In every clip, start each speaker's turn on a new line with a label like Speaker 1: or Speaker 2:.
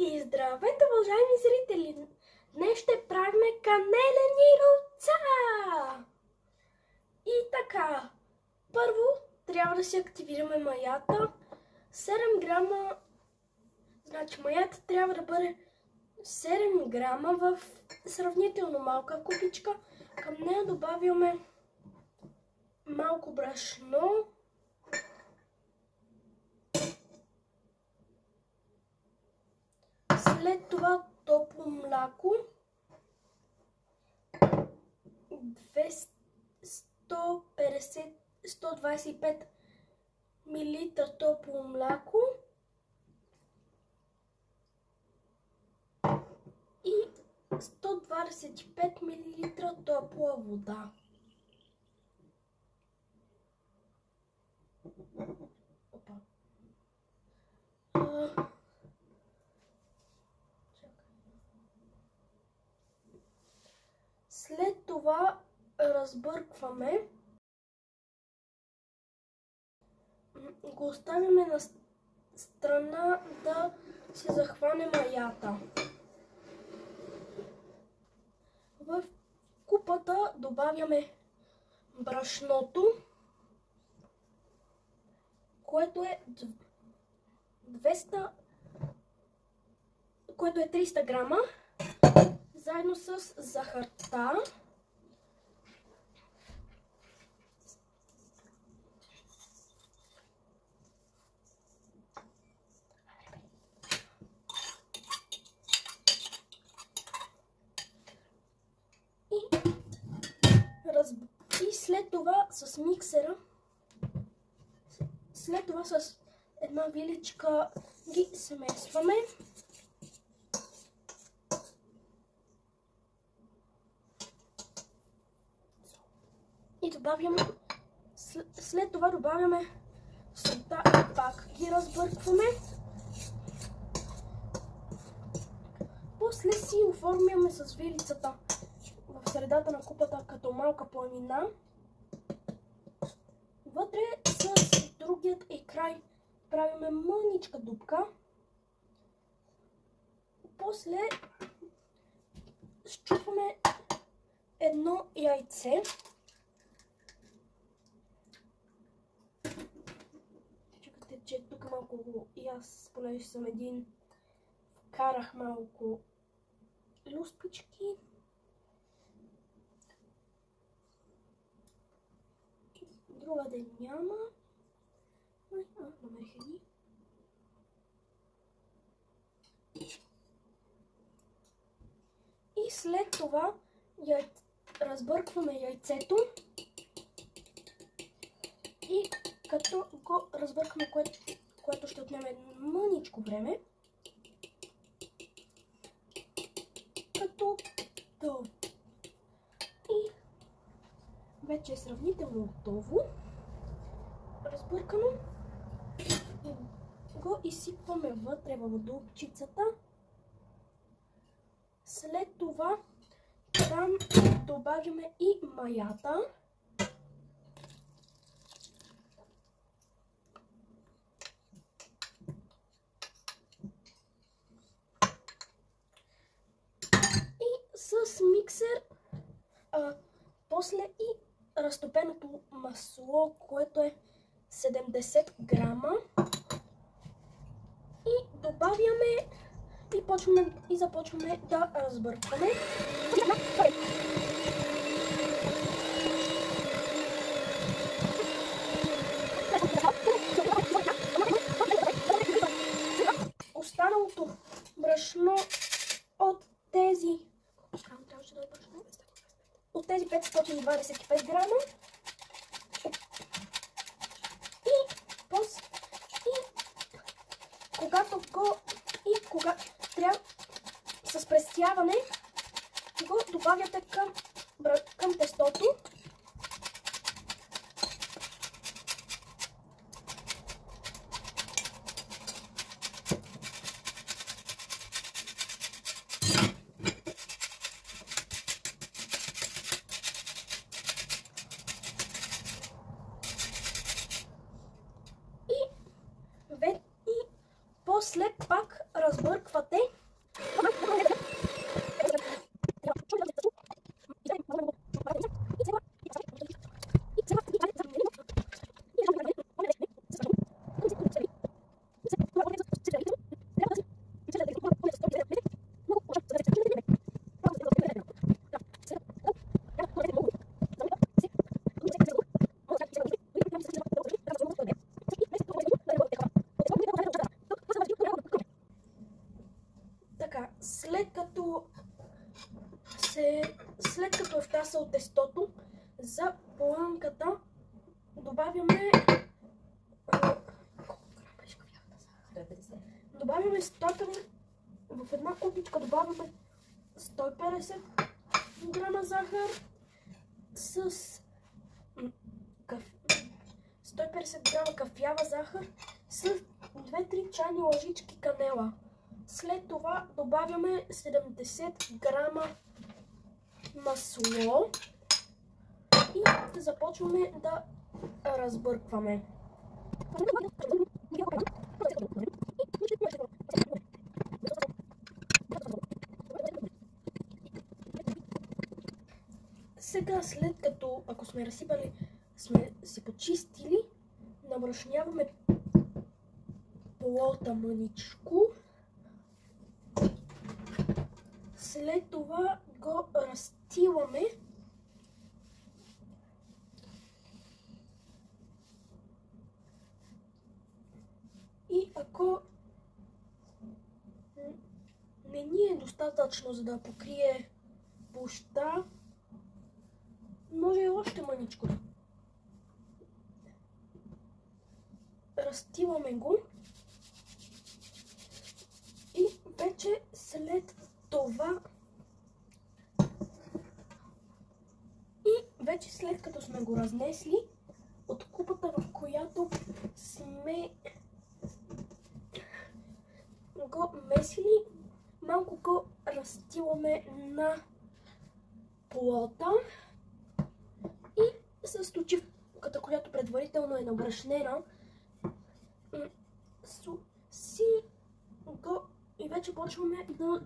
Speaker 1: И здравейте, уважаеми зрители! Днес ще правим канелени рулца! И така, първо трябва да си активираме маята. 7 грама, значи маята трябва да бъде 7 грама в сравнително малка купичка. Към нея добавяме малко брашно. След това топло мляко, 125 мл топло мляко и 125 мл топла вода. След това разбъркваме, го оставяме на страна да се захване маята. В купата добавяме брашното, което е 300 грама, заедно с захарта. И след това с миксера, след това с една виличка ги смесваме. И добавяме, след това добавяме солта и пак ги разбъркваме. После си оформяме с вилицата в средата на купата като малка планина. Вътре с другият и край правиме мъничка дупка. После счупваме едно яйце. Чакайте, че тук малко и аз, понеже съм един, вкарах малко люспички. Другаде няма. Намерих ги. И след това разбъркваме яйцето. И като го разбъркаме, което ще отнеме мъничко време, като то. И вече е сравнително готово. Разбъркано. Го изсипваме вътре в дупчицата. След това там добавяме и маята. И с миксер после и разтопеното масло, което е 70 грама. И добавяме и започваме да разбъркваме. Останалото брашно от тези 525 грама когато трябва с пресяване го добавяте към тестото. И после пак разбърквате Така, след като е втасал тестото, за плънката добавяме 150 в една купичка добавяме 150 грама захар с 150 грама кафява захар с 2-3 чайни лъжички канела. След това добавяме 70 грама масло и започваме да разбъркваме. Сега, след като, ако сме разсипали, сме си почистили, набрашняваме плота мъничко. След това го разтиламе. И ако не ни е достатъчно, за да покрие площта, може и още мъничко. Разтиламе го и вече след това след като сме го разнесли от купата, в която сме го месили, малко го разтиламе на плота и с точивката, която предварително е набрашнена, и вече почваме да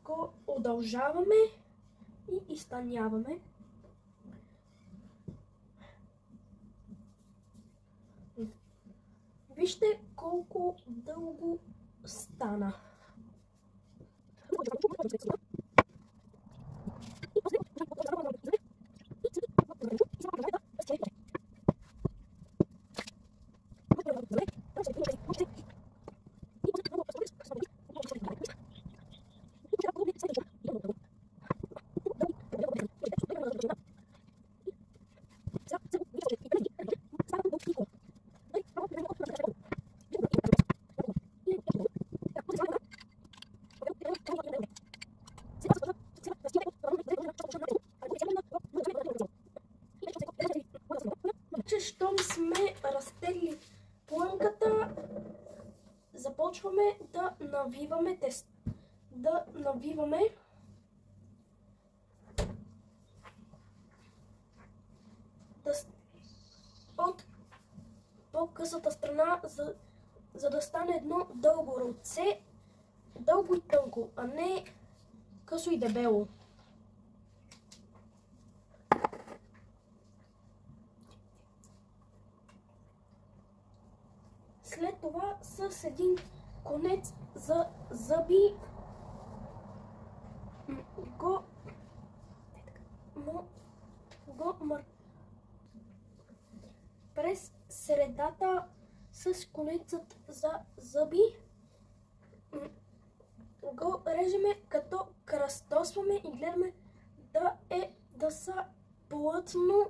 Speaker 1: го удължаваме и изтъняваме. Вижте колко дълго стана. Щом сме разтегли плънката, започваме да навиваме от по-късата страна, за да стане едно дълго рълце, дълго и тънко, а не късо и дебело. След това с един конец за зъби през средата с конецът за зъби го режеме, като кръстосваме и гледаме да са плътно.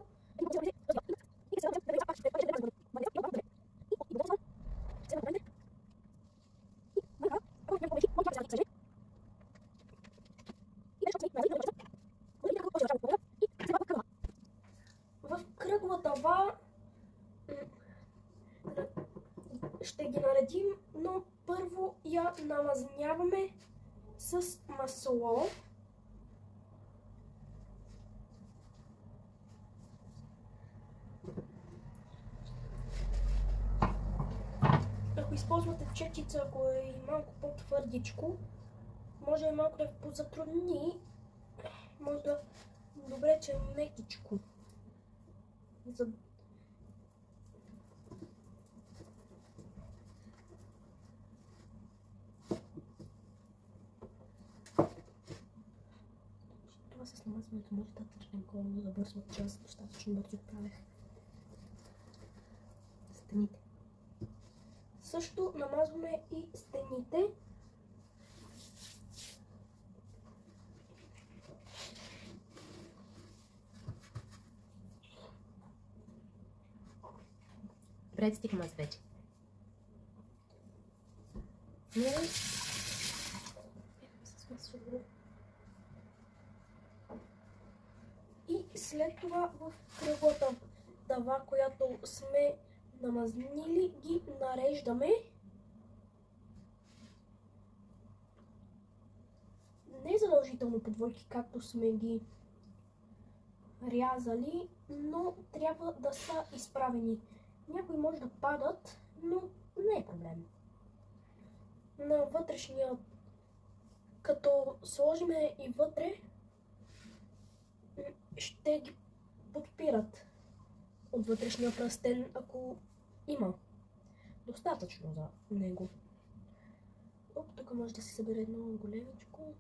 Speaker 1: В кръгла тава ще ги наредим, но първо я намазняваме с масло. Ако използвате четица, ако е малко по-твърдичко, може малко да позатрудни, може да добре, че е мекичко. Това с намазването може да тръгне колко да бързо, че аз достатъчно бързо правех стените. Също намазваме и стените
Speaker 2: Направете стига маса вече.
Speaker 1: И след това в кръглата тава, която сме намазнили, ги нареждаме. Не задължително по двойки, както сме ги рязали, но трябва да са изправени. Някои може да падат, но не е проблем. На вътрешния, като сложиме и вътре, ще ги подпират от вътрешния пръстен, ако има достатъчно за него. Оп, тук може да се събере едно големичко.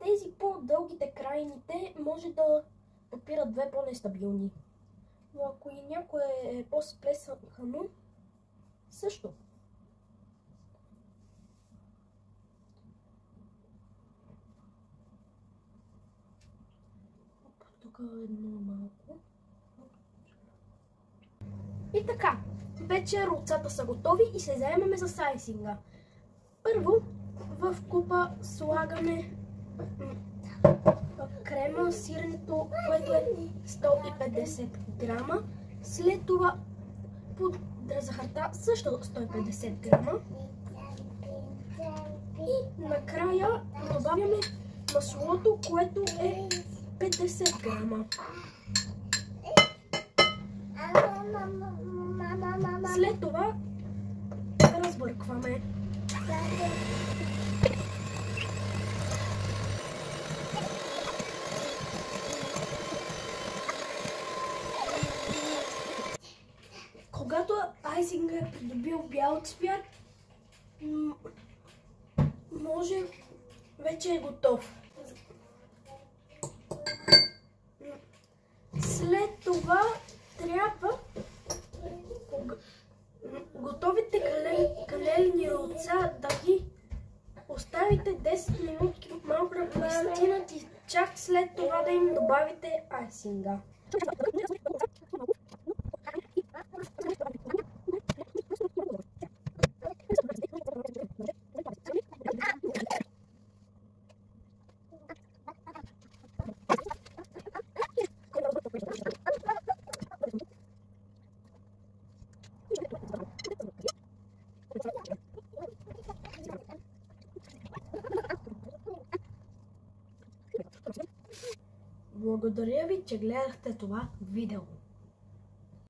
Speaker 1: Тези по-дългите крайните може да подпират две по-нестабилни. Но ако и някое е по-сплесано, също. Оп, тук едно малко. И така, вече ролцата са готови и се заемаме с айсинга. Първо в купа слагаме крема, сиренето, което е 150 грама. След това пудра захарта също 150 грама. И накрая добавяме маслото, което е 50 грама. След това разбъркваме. Когато айсинга е придобил бял цвят, може вече е готов. След това трябва готовите канелени ролца да ги оставите 10 минути малко да пристинат и чак след това да им добавите айсинга. Благодаря ви, че гледахте това видео.